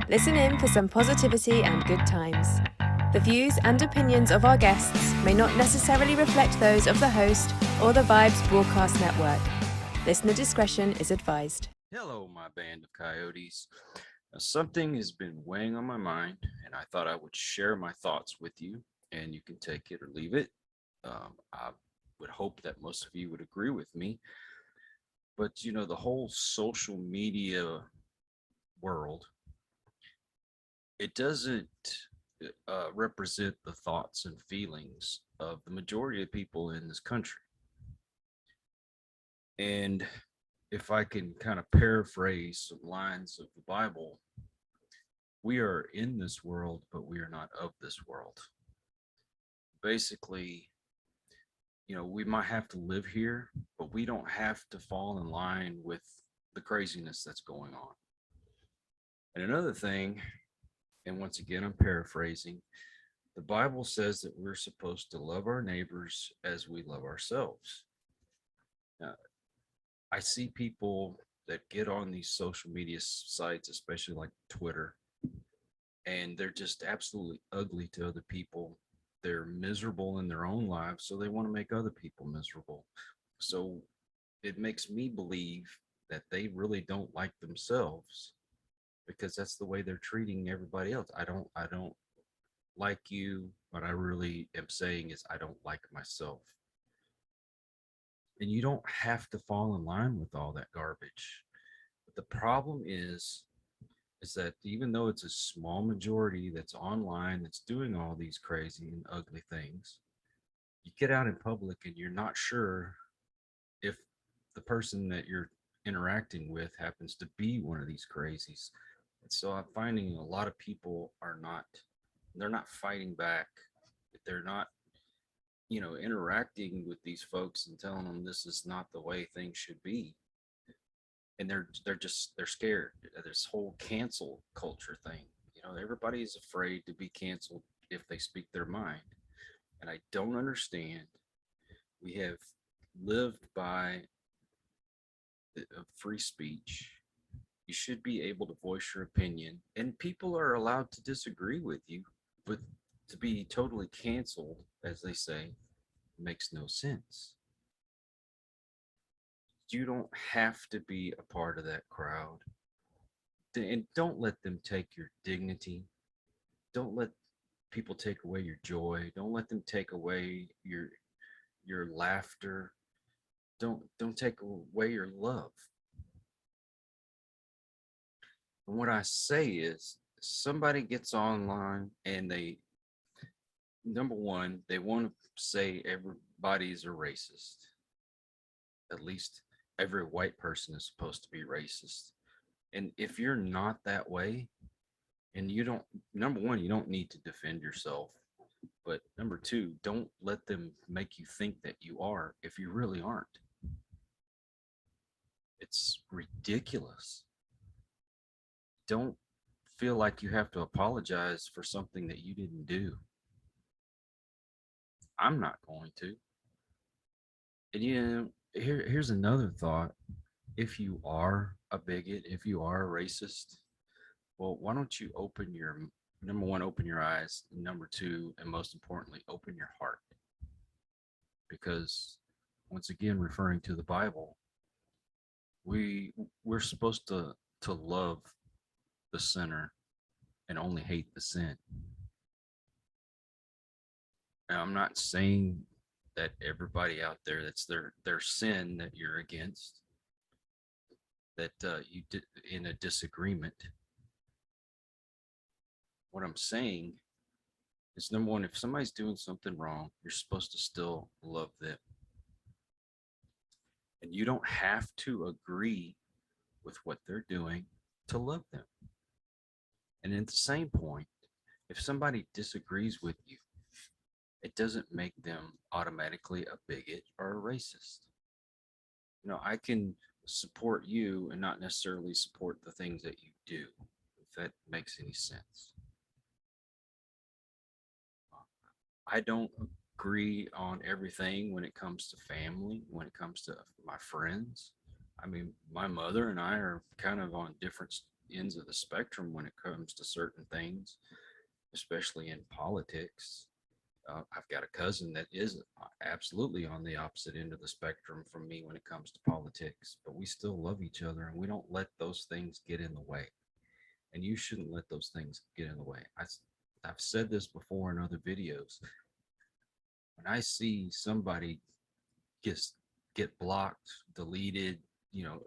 Listen in for some positivity and good times. The views and opinions of our guests may not necessarily reflect those of the host or the Vibes Broadcast Network. Listener discretion is advised. Hello, my band of coyotes. Something has been weighing on my mind, and I thought I would share my thoughts with you, and you can take it or leave it. I would hope that most of you would agree with me. But, the whole social media world, it doesn't represent the thoughts and feelings of the majority of people in this country. And if I can kind of paraphrase some lines of the Bible, we are in this world, but we are not of this world. Basically, we might have to live here, but we don't have to fall in line with the craziness that's going on. And another thing, and once again, I'm paraphrasing, the Bible says that we're supposed to love our neighbors as we love ourselves. Now, I see people that get on these social media sites, especially like Twitter, and they're just absolutely ugly to other people. They're miserable in their own lives, so they want to make other people miserable. So it makes me believe that they really don't like themselves because that's the way they're treating everybody else. I don't like you, but I really am saying is I don't like myself. And you don't have to fall in line with all that garbage. But the problem is that even though it's a small majority that's online that's doing all these crazy and ugly things, you get out in public and you're not sure if the person that you're interacting with happens to be one of these crazies. And so I'm finding a lot of people they're not fighting back. They're not, interacting with these folks and telling them this is not the way things should be. And they're scared. This whole cancel culture thing. Everybody is afraid to be canceled if they speak their mind. And I don't understand. We have lived by free speech. You should be able to voice your opinion, and people are allowed to disagree with you, but to be totally canceled, as they say, makes no sense. You don't have to be a part of that crowd. And don't let them take your dignity. Don't let people take away your joy. Don't let them take away your laughter. Don't take away your love. And what I say is somebody gets online and they, number one, they want to say everybody's a racist. At least every white person is supposed to be racist. And if you're not that way, and you don't, number one, you don't need to defend yourself. But number two, don't let them make you think that you are if you really aren't. It's ridiculous. Don't feel like you have to apologize for something that you didn't do. I'm not going to. And here's another thought. If you are a bigot, if you are a racist, well, why don't you open your number one, open your eyes, number two, and most importantly, open your heart. Because once again, referring to the Bible, we're supposed to love the sinner and only hate the sin. Now, I'm not saying that everybody out there that's their sin that you're against, that you did in a disagreement. What I'm saying is, number one, if somebody's doing something wrong, you're supposed to still love them. And you don't have to agree with what they're doing to love them. And at the same point, if somebody disagrees with you, it doesn't make them automatically a bigot or a racist. I can support you and not necessarily support the things that you do, if that makes any sense. I don't agree on everything when it comes to family, when it comes to my friends. I mean, my mother and I are kind of on different ends of the spectrum when it comes to certain things, especially in politics. I've got a cousin that is absolutely on the opposite end of the spectrum from me when it comes to politics, but we still love each other and we don't let those things get in the way. And you shouldn't let those things get in the way. I've said this before in other videos. When I see somebody just get blocked, deleted, you know,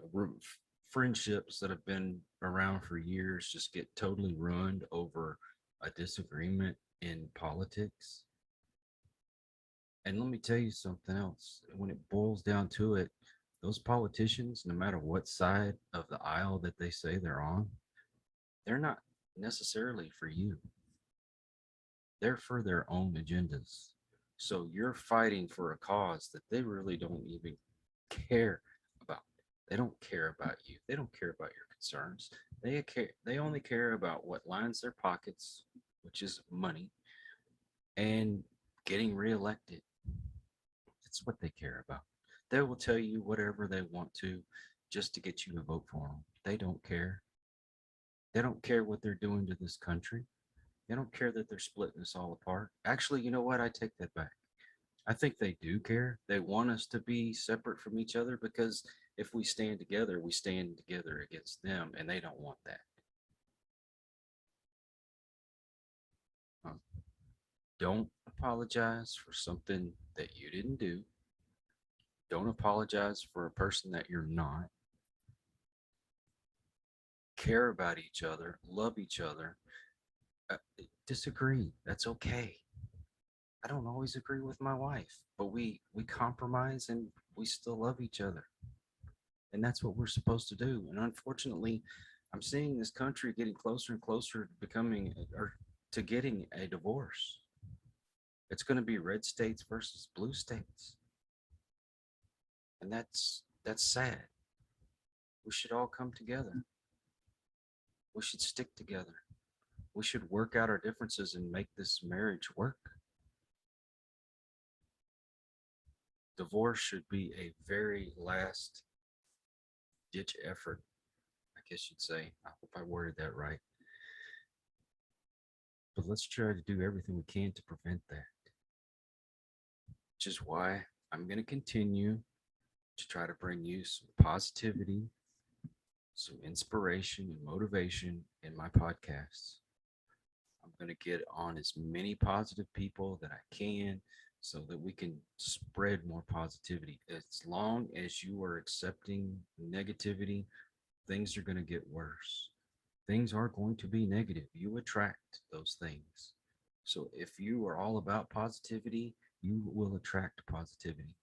friendships that have been around for years just get totally ruined over a disagreement in politics. And let me tell you something else. When it boils down to it, those politicians, no matter what side of the aisle that they say they're on, they're not necessarily for you. They're for their own agendas. So you're fighting for a cause that they really don't even care about. They don't care about you. They don't care about your concerns. They only care about what lines their pockets, which is money, and getting reelected. That's what they care about. They will tell you whatever they want to just to get you to vote for them. They don't care. They don't care what they're doing to this country. They don't care that they're splitting us all apart. Actually, you know what? I take that back. I think they do care. They want us to be separate from each other because if we stand together, we stand together against them, and they don't want that. Um, don't apologize for something that you didn't do. Don't apologize for a person that you're not. Care about each other, love each other. Uh, Disagree. That's okay. I don't always agree with my wife, but we compromise and we still love each other. And that's what we're supposed to do. And unfortunately, I'm seeing this country getting closer and closer to becoming or to getting a divorce. It's going to be red states versus blue states. And that's sad. We should all come together. We should stick together. We should work out our differences and make this marriage work. Divorce should be a very last ditch effort, I guess you'd say. I hope I worded that right. But let's try to do everything we can to prevent that, which is why I'm going to continue to try to bring you some positivity, some inspiration and motivation in my podcasts. I'm going to get on as many positive people that I can so that we can spread more positivity. As long as you are accepting negativity, things are going to get worse. Things are going to be negative. You attract those things. So if you are all about positivity, you will attract positivity.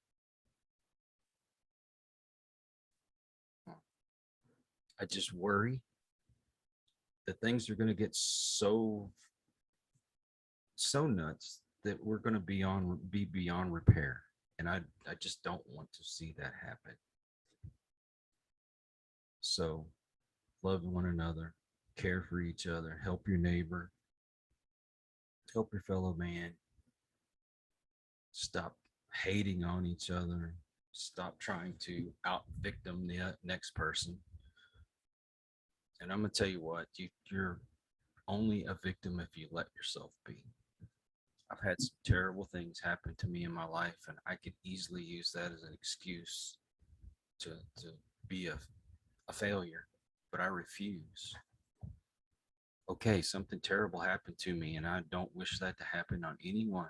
I just worry that things are going to get so nuts that we're going to be beyond repair, and I just don't want to see that happen. So love one another, care for each other, help your neighbor, help your fellow man, stop hating on each other, stop trying to out victim the next person. And I'm gonna tell you what, you're only a victim if you let yourself be. I've had some terrible things happen to me in my life, and I could easily use that as an excuse to be a failure, but I refuse. Okay, something terrible happened to me, and I don't wish that to happen on anyone,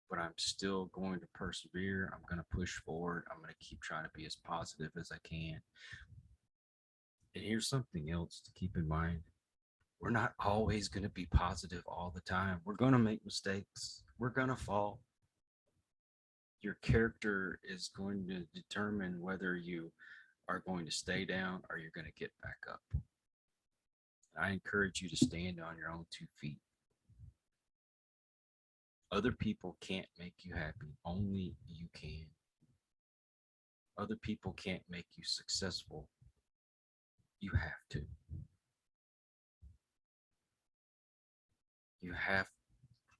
but I'm still going to persevere. I'm going to push forward. I'm going to keep trying to be as positive as I can. And here's something else to keep in mind. We're not always going to be positive all the time. We're going to make mistakes. We're going to fall. Your character is going to determine whether you are going to stay down or you're going to get back up. I encourage you to stand on your own 2 feet. Other people can't make you happy. Only you can. Other people can't make you successful. You have to. You have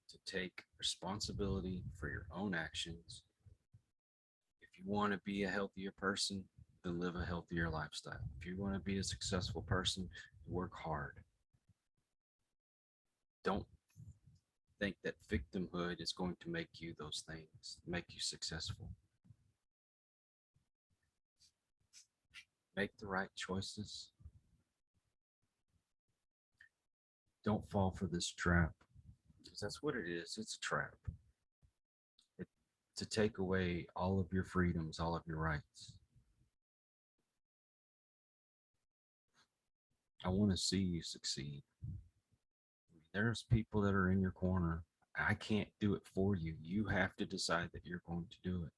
to take responsibility for your own actions. If you want to be a healthier person, then live a healthier lifestyle. If you want to be a successful person, work hard. Don't think that victimhood is going to make you those things, make you successful. Make the right choices. Don't fall for this trap, because that's what it is. It's a trap. To take away all of your freedoms, all of your rights. I want to see you succeed. There's people that are in your corner. I can't do it for you. You have to decide that you're going to do it.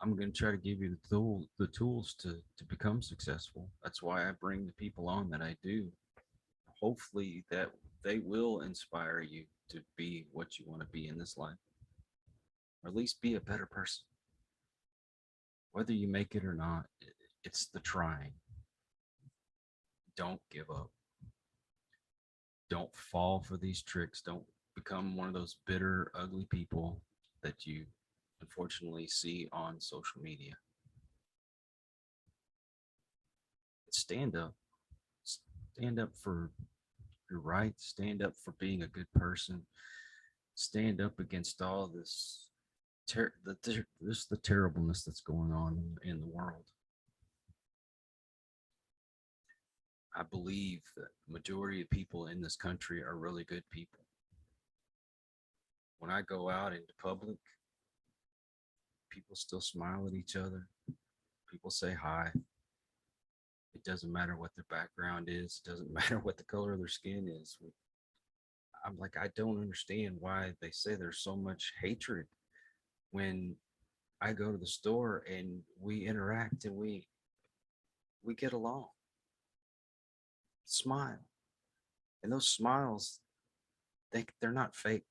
I'm going to try to give you the tools to become successful. That's why I bring the people on that I do. Hopefully that they will inspire you to be what you want to be in this life, or at least be a better person. Whether you make it or not, it's the trying. Don't give up. Don't fall for these tricks. Don't become one of those bitter, ugly people that you unfortunately see on social media. Stand up. Stand up for your rights. Stand up for being a good person. Stand up against all this the terribleness that's going on in the world. I believe that the majority of people in this country are really good people. When I go out into public, people still smile at each other. People say hi. It doesn't matter what their background is. It doesn't matter what the color of their skin is. I'm like, I don't understand why they say there's so much hatred when I go to the store and we interact and we get along. Smile. And those smiles, they're not fake.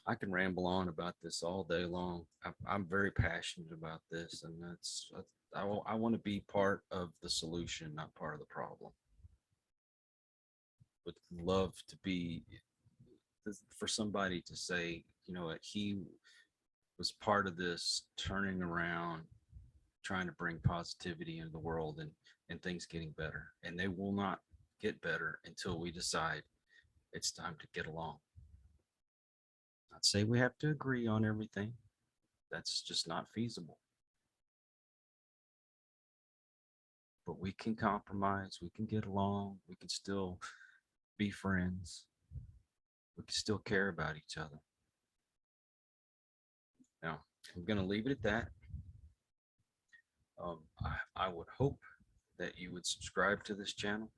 I can ramble on about this all day long. I'm very passionate about this, and I want to be part of the solution, not part of the problem. Would love to be, for somebody to say, you know what, he was part of this turning around, trying to bring positivity into the world and things getting better. And they will not get better until we decide it's time to get along. Not say we have to agree on everything. That's just not feasible. But we can compromise. We can get along. We can still be friends. We can still care about each other. Now, I'm going to leave it at that. I would hope that you would subscribe to this channel,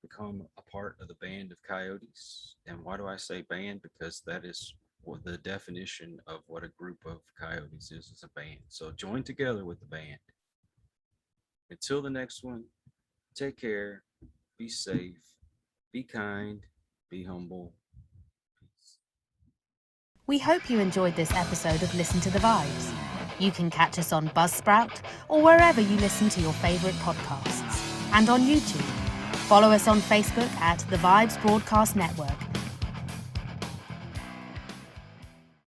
become a part of the band of coyotes. And why do I say band? Because that is what the definition of what a group of coyotes is a band. So join together with the band. Until the next one, take care, be safe, be kind, be humble. Peace. We hope you enjoyed this episode of Listen to the Vibes. You can catch us on Buzzsprout or wherever you listen to your favorite podcasts, and on YouTube. Follow us on Facebook at The Vibes Broadcast Network